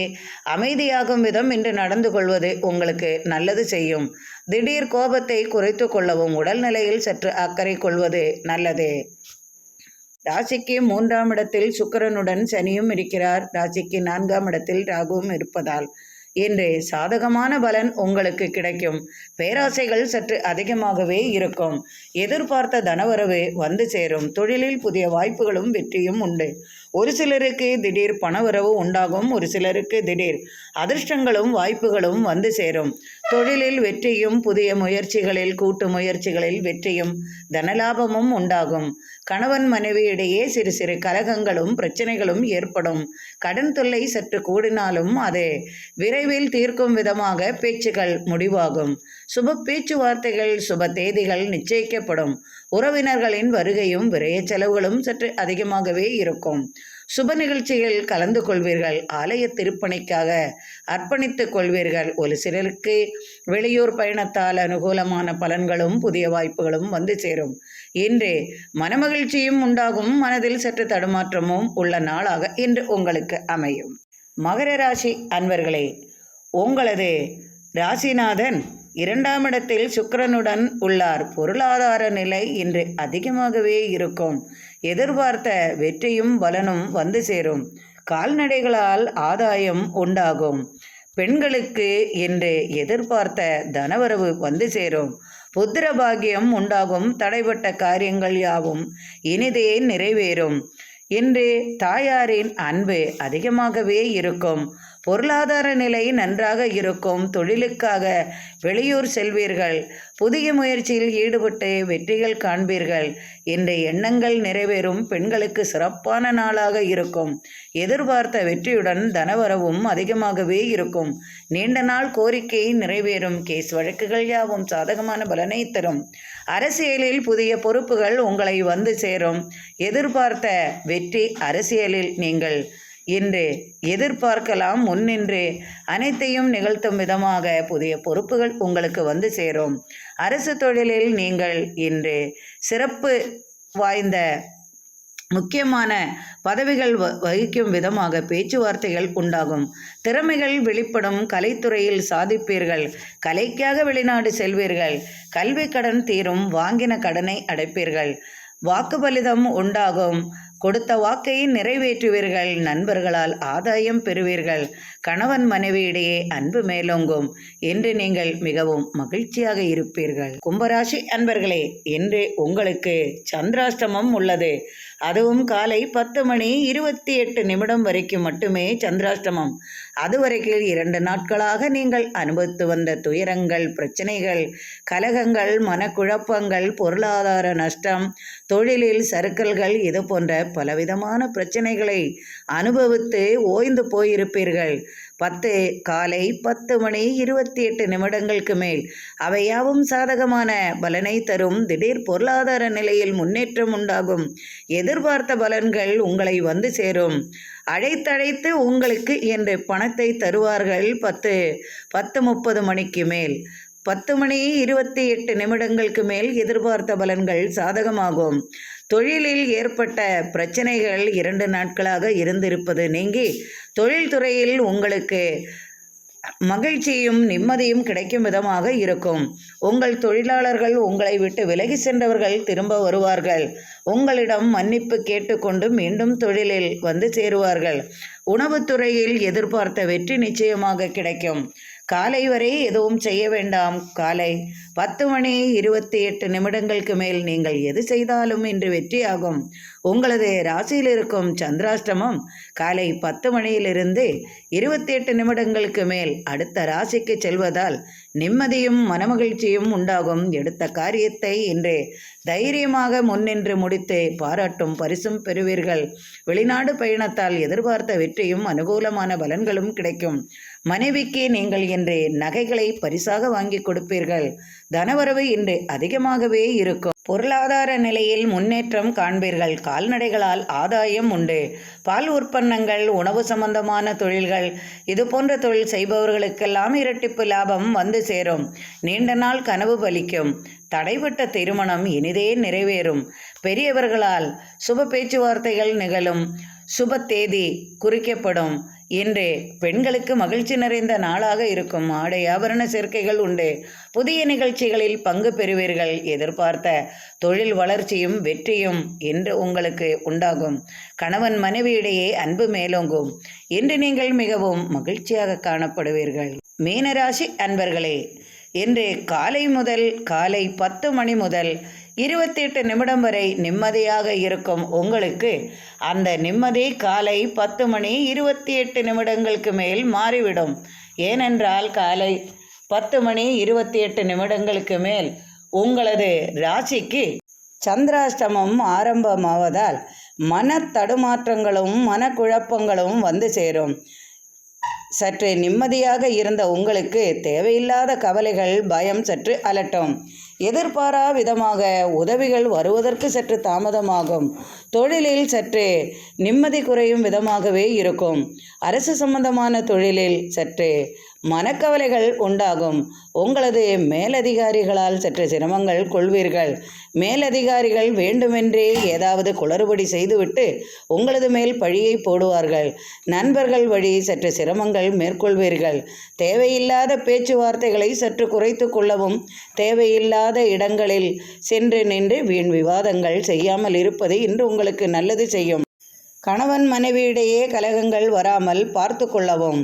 அமைதியாகும் விதம் இன்று நடந்து கொள்வது உங்களுக்கு நல்லது செய்யும். திடீர் கோபத்தை குறைத்து கொள்ளவும் உடல்நிலையில் சற்று அக்கறை கொள்வது நல்லது. ராசிக்கு 3ஆம் இடத்தில் சுக்கிரனுடன் சனியும் இருக்கிறார். ராசிக்கு 4ஆம் இடத்தில் ராகுவும் இருப்பதால் இன்று சாதகமான பலன் உங்களுக்கு கிடைக்கும். பேராசைகள் சற்று அதிகமாகவே இருக்கும். எதிர்பார்த்த தனவரவு வந்து சேரும். தொழிலில் புதிய வாய்ப்புகளும் வெற்றியும் உண்டு. ஒரு சிலருக்கு திடீர் பணவரவு உண்டாகும். ஒரு சிலருக்கு திடீர் அதிர்ஷ்டங்களும் வாய்ப்புகளும் வந்து சேரும். தொழிலில் வெற்றியும், புதிய முயற்சிகளில் கூட்டு முயற்சிகளில் வெற்றியும் தனலாபமும் உண்டாகும். கணவன் மனைவி இடையே சிறு சிறு கலகங்களும் பிரச்சனைகளும் ஏற்படும். கடன் தொல்லை சற்று கூடினாலும் அது விரைவில் தீர்க்கும் விதமாக பேச்சுக்கள் முடிவாகும். சுப பேச்சுவார்த்தைகள், சுப தேதிகள் நிச்சயிக்கப்படும். உறவினர்களின் வருகையும் விரய செலவுகளும் சற்று அதிகமாகவே இருக்கும். சுப நிகழ்ச்சிகள் கலந்து கொள்வீர்கள். ஆலய திருப்பணிக்காக அர்ப்பணித்துக் கொள்வீர்கள். ஒரு சிலருக்கு வெளியூர் பயணத்தால் அனுகூலமான பலன்களும் புதிய வாய்ப்புகளும் வந்து சேரும். இன்று மனமகிழ்ச்சியும் உண்டாகும். மனதில் சற்று தடுமாற்றமும் உள்ள நாளாக இன்று உங்களுக்கு அமையும். மகர ராசி அன்பர்களே, உங்களது ராசிநாதன் 2ஆம் இடத்தில் சுக்கிரனுடன் உள்ளார். பொருளாதார நிலை இன்று அதிகமாகவே இருக்கும். எதிர்பார்த்த வெற்றியும் பலனும் வந்து சேரும். கால்நடைகளால் ஆதாயம் உண்டாகும். பெண்களுக்கு இன்று எதிர்பார்த்த தனவரவு வந்து சேரும். புத்திர பாக்கியம் உண்டாகும். தடைப்பட்ட காரியங்கள் யாவும் இனிதே நிறைவேறும். இன்று தாயாரின் அன்பு அதிகமாகவே இருக்கும். பொருளாதார நிலை நன்றாக இருக்கும். தொழிலுக்காக வெளியூர் செல்வீர்கள். புதிய முயற்சியில் ஈடுபட்டு வெற்றிகள் காண்பீர்கள். இந்த எண்ணங்கள் நிறைவேறும். பெண்களுக்கு சிறப்பான நாளாக இருக்கும். எதிர்பார்த்த வெற்றியுடன் தனவரவும் அதிகமாகவே இருக்கும். நீண்ட நாள் கோரிக்கை நிறைவேறும். கேஸ் வழக்குகள் யாவும் சாதகமான பலனை தரும். அரசியலில் புதிய பொறுப்புகள் உங்களை வந்து சேரும். எதிர்பார்த்த வெற்றி அரசியலில் நீங்கள் இன்று எதிர்பார்க்கலாம். முன்னின்று அனைத்தையும் நிகழ்த்தும் விதமாக புதிய பொறுப்புகள் உங்களுக்கு வந்து சேரும். அரசு தொழிலில் நீங்கள் இன்று சிறப்பு வாய்ந்த முக்கியமான பதவிகள் வகிக்கும் விதமாக பேச்சுவார்த்தைகள் உண்டாகும். திறமைகள் வெளிப்படும். கலைத்துறையில் சாதிப்பீர்கள். கலைக்காக வெளிநாடு செல்வீர்கள். கல்வி கடன் தீரும். வாங்கின கடனை அடைப்பீர்கள். வாக்கு பலிதம் உண்டாகும். கொடுத்த வாக்கை நிறைவேற்றுவீர்கள். நண்பர்களால் ஆதாயம் பெறுவீர்கள். கணவன் மனைவியிடையே அன்பு மேலோங்கும். இன்று நீங்கள் மிகவும் மகிழ்ச்சியாக இருப்பீர்கள். கும்பராசி அன்பர்களே, இன்று உங்களுக்கு சந்திராஷ்டமம் உள்ளது. அதுவும் காலை 10:28 வரைக்கும் மட்டுமே சந்திராஷ்டமம். அதுவரைக்கும் 2 நாட்களாக நீங்கள் அனுபவித்து வந்த துயரங்கள், பிரச்சனைகள், கலகங்கள், மனக்குழப்பங்கள், பொருளாதார நஷ்டம், தொழிலில் சறுக்கல்கள், இது போன்ற பலவிதமான பிரச்சனைகளை அனுபவித்து ஓய்ந்து போயிருப்பீர்கள். காலை 10:28 மேல் அவையாவும் சாதகமான பலனை தரும். திடீர் பொருளாதார நிலையில் முன்னேற்றம் உண்டாகும். எதிர்பார்த்த பலன்கள் உங்களை வந்து சேரும். அழைத்தழைத்து உங்களுக்கு என்று பணத்தை தருவார்கள். 10:30 மேல் 10:28 மேல் எதிர்பார்த்த பலன்கள் சாதகமாகும். தொழிலில் ஏற்பட்ட பிரச்சனைகள் 2 நாட்களாக இருந்திருப்பது நீங்கி தொழில்துறையில் உங்களுக்கு மகிழ்ச்சியும் நிம்மதியும் கிடைக்கும் விதமாக இருக்கும். உங்கள் தொழிலாளர்கள் உங்களை விட்டு விலகி சென்றவர்கள் திரும்ப வருவார்கள். உங்களிடம் மன்னிப்பு கேட்டுக்கொண்டு மீண்டும் தொழிலில் வந்து சேருவார்கள். உணவுத்துறையில் எதிர்பார்த்த வெற்றி நிச்சயமாக கிடைக்கும். காலை வரை எதுவும் செய்ய வேண்டாம். காலை 10:28 மேல் நீங்கள் எது செய்தாலும் இன்று வெற்றியாகும். உங்களது ராசியில் இருக்கும் சந்திராஷ்டமம் காலை 10 மணியிலிருந்து 28 மேல் அடுத்த ராசிக்கு செல்வதால் நிம்மதியும் மனமகிழ்ச்சியும் உண்டாகும். எடுத்த காரியத்தை இன்று தைரியமாக முன்னின்று முடித்து பாராட்டும் பரிசும் பெறுவீர்கள். வெளிநாடு பயணத்தால் எதிர்பார்த்த வெற்றியும் அனுகூலமான பலன்களும் கிடைக்கும். மனைவிக்கு நீங்கள் இன்று நகைகளை பரிசாக வாங்கி கொடுப்பீர்கள். தனவரவு இன்று அதிகமாகவே இருக்கும். பொருளாதார நிலையில் முன்னேற்றம் காண்பீர்கள். கால்நடைகளால் ஆதாயம் உண்டு. பால் உற்பன்னங்கள், உணவு சம்பந்தமான தொழில்கள், இது போன்ற தொழில் செய்பவர்களுக்கெல்லாம் இரட்டிப்பு லாபம் வந்து சேரும். நீண்ட நாள் கனவு பலிக்கும். தடைப்பட்ட திருமணம் இனிதே நிறைவேறும். பெரியவர்களால் சுப பேச்சுவார்த்தைகள் நிகழும். சுப தேதி குறிக்கப்படும். இன்று பெண்களுக்கு மகிழ்ச்சி நிறைந்த நாளாக இருக்கும். ஆடை ஆபரண சேர்க்கைகள் உண்டு. புதிய நிகழ்ச்சிகளில் பங்கு பெறுவீர்கள். எதிர்பார்த்த தொழில் வளர்ச்சியும் வெற்றியும் இன்று உங்களுக்கு உண்டாகும். கணவன் மனைவியிடையே அன்பு மேலோங்கும். இன்று நீங்கள் மிகவும் மகிழ்ச்சியாக காணப்படுவீர்கள். மீனராசி அன்பர்களே, இன்று காலை 10 மணி முதல் 28 நிமிடம் வரை நிம்மதியாக இருக்கும் உங்களுக்கு அந்த நிம்மதி காலை 10 மணி 28 நிமிடங்களுக்கு மேல் மாறிவிடும். ஏனென்றால் காலை 10 மணி 28 நிமிடங்களுக்கு மேல் உங்களது ராசிக்கு சந்திராஷ்டமம் ஆரம்பமாவதால் மனத்தடுமாற்றங்களும் மனக்குழப்பங்களும் வந்து சேரும். சற்று நிம்மதியாக இருந்த உங்களுக்கு தேவையில்லாத கவலைகள் பயம் சற்று அலட்டும். எதிர்பாரா விதமாக உதவிகள் வருவதற்கு சற்று தாமதமாகும். தொழிலில் சற்று நிம்மதி குறையும் விதமாகவே இருக்கும். அரசு சம்பந்தமான தொழிலில் சற்று மனக்கவலைகள் உண்டாகும். உங்களது மேலதிகாரிகளால் சற்று சிரமங்கள் கொள்வீர்கள். மேலதிகாரிகள் வேண்டுமென்றே ஏதாவது குளறுபடி செய்துவிட்டு உங்களது மேல் பழியை போடுவார்கள். நண்பர்கள் வழி சற்று சிரமங்கள் மேற்கொள்வீர்கள். தேவையில்லாத பேச்சுவார்த்தைகளை சற்று குறைத்து கொள்ளவும், தேவையில்லாத இடங்களில் சென்று நின்று வீண் விவாதங்கள் செய்யாமல் இருப்பது இன்று உங்களுக்கு நல்லது செய்யும். கணவன் மனைவியிடையே கலகங்கள் வராமல் பார்த்து கொள்ளவும்.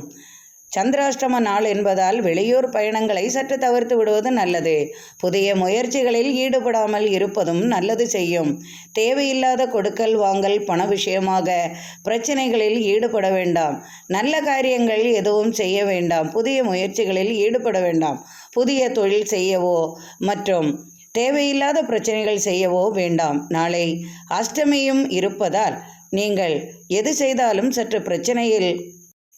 சந்திராஷ்டம நாள் என்பதால் வெளியூர் பயணங்களை சற்று தவிர்த்து விடுவது நல்லது. புதிய முயற்சிகளில் ஈடுபடாமல் இருப்பதும் நல்லது செய்யும். தேவையில்லாத கொடுக்கல் வாங்கல் பண விஷயமாக பிரச்சனைகளில் ஈடுபட வேண்டாம். நல்ல காரியங்கள் எதுவும் செய்ய வேண்டாம். புதிய முயற்சிகளில் ஈடுபட வேண்டாம். புதிய தொழில் செய்யவோ மற்றும் தேவையில்லாத பிரச்சனைகள் செய்யவோ வேண்டாம். நாளை அஷ்டமியும் இருப்பதால் நீங்கள் எது செய்தாலும் சற்று பிரச்சனையில்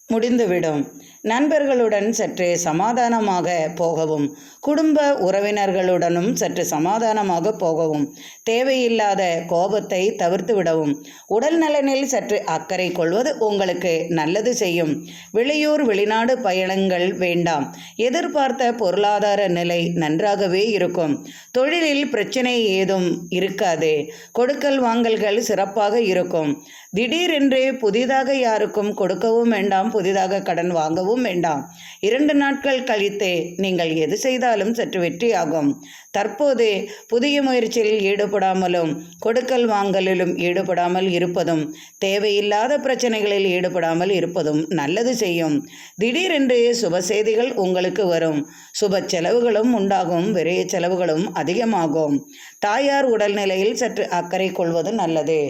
முடிந்துவிடும். நண்பர்களுடன் சற்று சமாதானமாக போகவும், குடும்ப உறவினர்களுடனும் சற்று சமாதானமாக போகவும், தேவையில்லாத கோபத்தை தவிர்த்து விடவும், உடல் நலனில் சற்று அக்கறை கொள்வது உங்களுக்கு நல்லது செய்யும். வெளியூர் வெளிநாடு பயணங்கள் வேண்டாம். எதிர்பார்த்த பொருளாதார நிலை நன்றாகவே இருக்கும். தொழிலில் பிரச்சனை ஏதும் இருக்காது. கொடுக்கல் வாங்கல்கள் சிறப்பாக இருக்கும். திடீரென்று புதிதாக யாருக்கும் கொடுக்கவும் வேண்டாம், புதிதாக கடன் வாங்கவும் வேண்டாம். 2 நாட்கள் கழித்து நீங்கள் எது செய்தாலும் சற்று வெற்றியாகும். தற்போது புதிய முயற்சியில் ஈடுபடாமலும் கொடுக்கல் வாங்கலிலும் ஈடுபடாமல் இருப்பதும், தேவையில்லாத பிரச்சனைகளில் ஈடுபடாமல் இருப்பதும் நல்லது செய்யும். திடீரென்று சுப செய்திகள் உங்களுக்கு வரும். சுப செலவுகளும் உண்டாகும். விரைய செலவுகளும் அதிகமாகும். தாயார் உடல்நிலையில் சற்று அக்கறை கொள்வது நல்லது.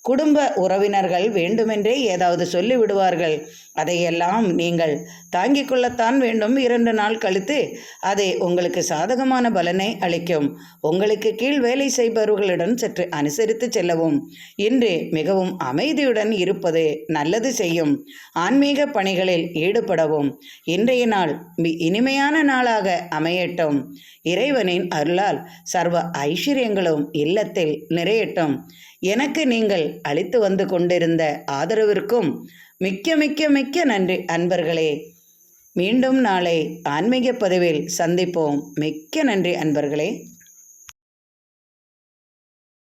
குடும்ப உறவினர்கள் வேண்டுமென்றே ஏதாவது சொல்லிவிடுவார்கள். அதையெல்லாம் நீங்கள் தாங்கிக் கொள்ளத்தான் வேண்டும். 2 நாள் கழித்து அது உங்களுக்கு சாதகமான பலனை அளிக்கும். உங்களுக்கு கீழ் வேலை செய்பவர்களுடன் சற்று அனுசரித்து செல்லவும். இன்று மிகவும் அமைதியுடன் இருப்பது நல்லது செய்யும். ஆன்மீக பணிகளில் ஈடுபடவும். இன்றைய நாள் இனிமையான நாளாக அமையட்டும். இறைவனின் அருளால் சர்வ ஐஸ்வர்யங்களும் இல்லத்தில் நிறையட்டும். எனக்கு நீங்கள் அளித்து வந்து கொண்டிருந்த ஆதரவிற்கும் மிக்க மிக்க மிக்க நன்றி அன்பர்களே. மீண்டும் நாளை ஆன்மீக பதிவில் சந்திப்போம். மிக்க நன்றி அன்பர்களே.